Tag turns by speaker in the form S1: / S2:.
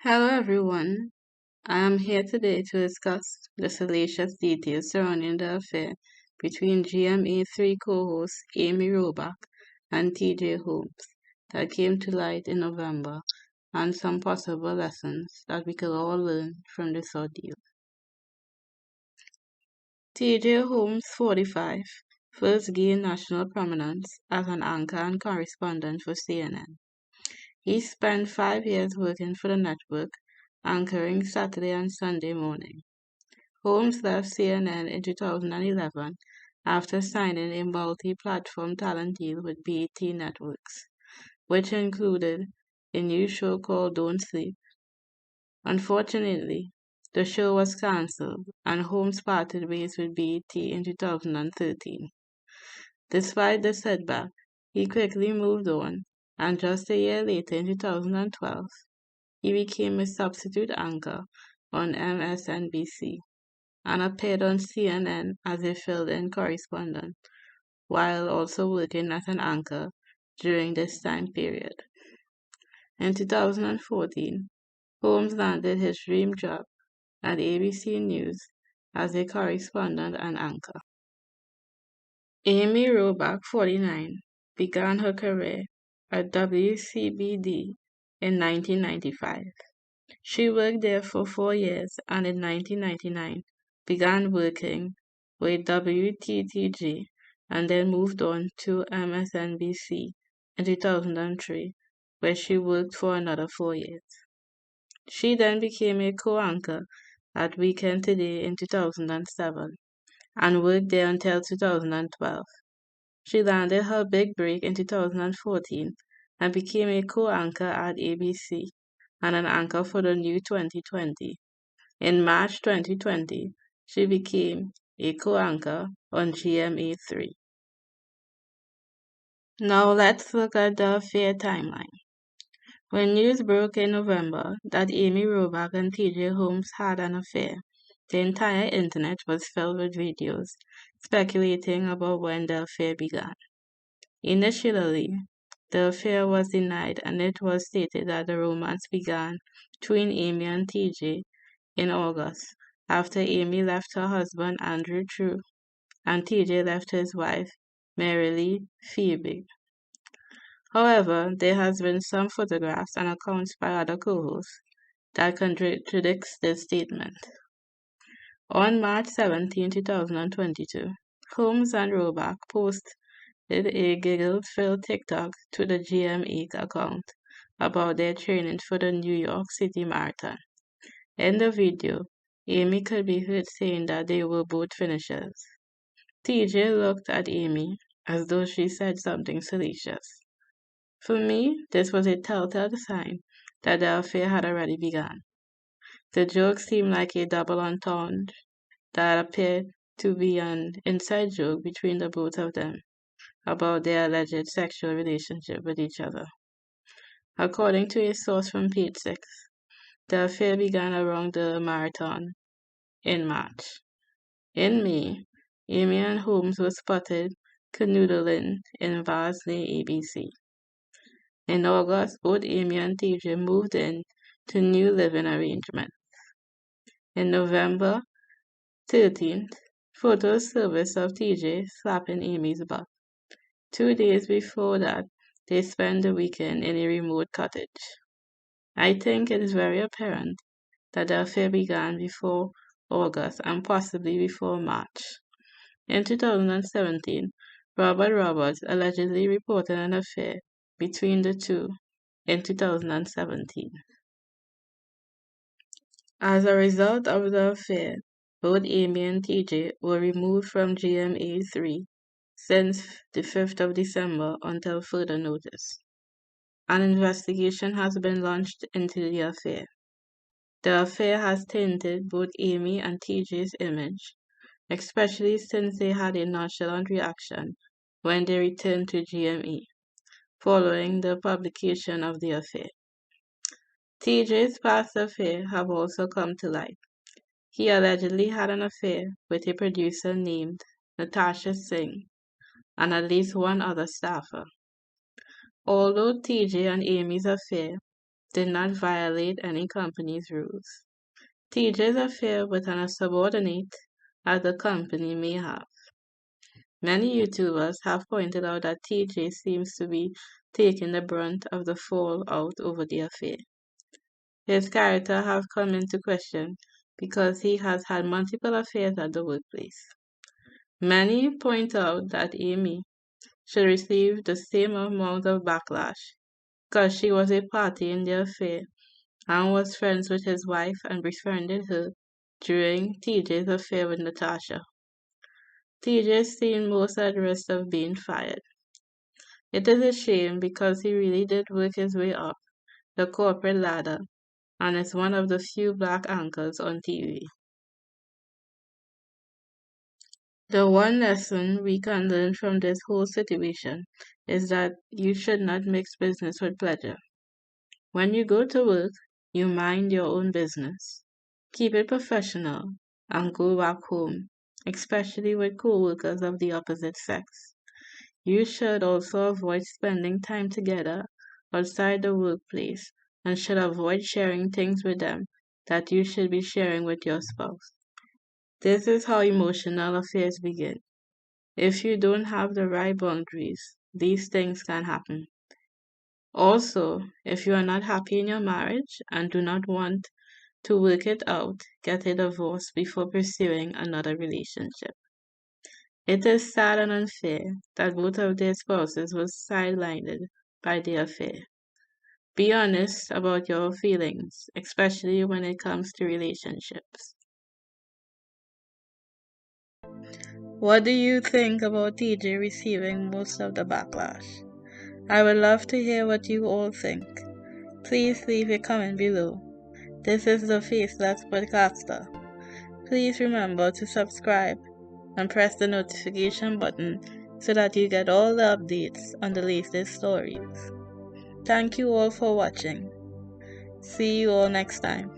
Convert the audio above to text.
S1: Hello everyone. I am here today to discuss the salacious details surrounding the affair between GMA3 co-hosts AmyRobach and TJHolmes that came to light in November and some possible lessons that we could all learn from this ordeal. TJHolmes, 45, first gained national prominence as an anchor and correspondent for CNN. He spent 5 years working for the network, anchoring Saturday and Sunday morning. Holmes left CNN in 2011 after signing a multi-platform talent deal with BET Networks, which included a new show called Don't Sleep. Unfortunately, the show was cancelled and Holmes parted ways with BET in 2013. Despite the setback, he quickly moved on, and just a year later in 2012, he became a substitute anchor on MSNBC and appeared on CNN as a fill-in correspondent, while also working as an anchor during this time period. In 2014, Holmes landed his dream job at ABC News as a correspondent and anchor. AmyRobach, 49, began her career at WCBD in 1995. She worked there for 4 years and in 1999 began working with WTTG and then moved on to MSNBC in 2003, where she worked for another 4 years. She then became a co-anchor at Weekend Today in 2007 and worked there until 2012. She landed her big break in 2014 and became a co-anchor at ABC and an anchor for the new 2020. In March 2020, she became a co-anchor on GMA3. Now let's look at the affair timeline. When news broke in November that AmyRobach and TJHolmes had an affair, the entire internet was filled with videos speculating about when the affair began. Initially, the affair was denied and it was stated that the romance began between Amy and TJ in August after Amy left her husband Andrew True and TJ left his wife Marilee Phoebe. However, there has been some photographs and accounts by other co-hosts that contradicts this statement. On March 17, 2022, Holmes and Robach posted a giggle-filled TikTok to the GMA account about their training for the New York City Marathon. In the video, Amy could be heard saying that they were both finishers. TJ looked at Amy as though she said something salacious. For me, this was a telltale sign that the affair had already begun. The joke seemed like a double entendre that appeared to be an inside joke between the both of them about their alleged sexual relationship with each other. According to a source from Page 6, the affair began around the marathon in March. In May, Amy and Holmes were spotted canoodling in bars near ABC. In August, both Amy and TJ moved in to new living arrangements. In November 13th, photos surfaced of TJ slapping Amy's butt. 2 days before that, they spent the weekend in a remote cottage. I think it is very apparent that the affair began before August and possibly before March. In 2017, Robert Roberts allegedly reported an affair between the two in 2017. As a result of the affair, both Amy and TJ were removed from GMA3 since the 5th of December until further notice. An investigation has been launched into the affair. The affair has tainted both Amy and TJ's image, especially since they had a nonchalant reaction when they returned to GME, following the publication of the affair. TJ's past affairs have also come to light. He allegedly had an affair with a producer named Natasha Singh and at least one other staffer. Although TJ and Amy's affair did not violate any company's rules. TJ's affair with a subordinate at the company may have. Many YouTubers have pointed out that TJ seems to be taking the brunt of the fallout over the affair. His character have come into question because he has had multiple affairs at the workplace. Many point out that Amy should receive the same amount of backlash because she was a party in the affair and was friends with his wife and befriended her during TJ's affair with Natasha. TJ seemed most at risk of being fired. It is a shame because he really did work his way up the corporate ladder and is one of the few black anchors on TV. The one lesson we can learn from this whole situation is that you should not mix business with pleasure. When you go to work, you mind your own business. Keep it professional and go back home, especially with co-workers of the opposite sex. You should also avoid spending time together outside the workplace and should avoid sharing things with them that you should be sharing with your spouse. This is how emotional affairs begin. If you don't have the right boundaries, these things can happen. Also, if you are not happy in your marriage and do not want to work it out, get a divorce before pursuing another relationship. It is sad and unfair that both of their spouses were sidelined by the affair. Be honest about your feelings, especially when it comes to relationships. What do you think about TJ receiving most of the backlash? I would love to hear what you all think. Please leave a comment below. This is the Faceless Podcaster. Please remember to subscribe and press the notification button so that you get all the updates on the latest stories. Thank you all for watching. See you all next time.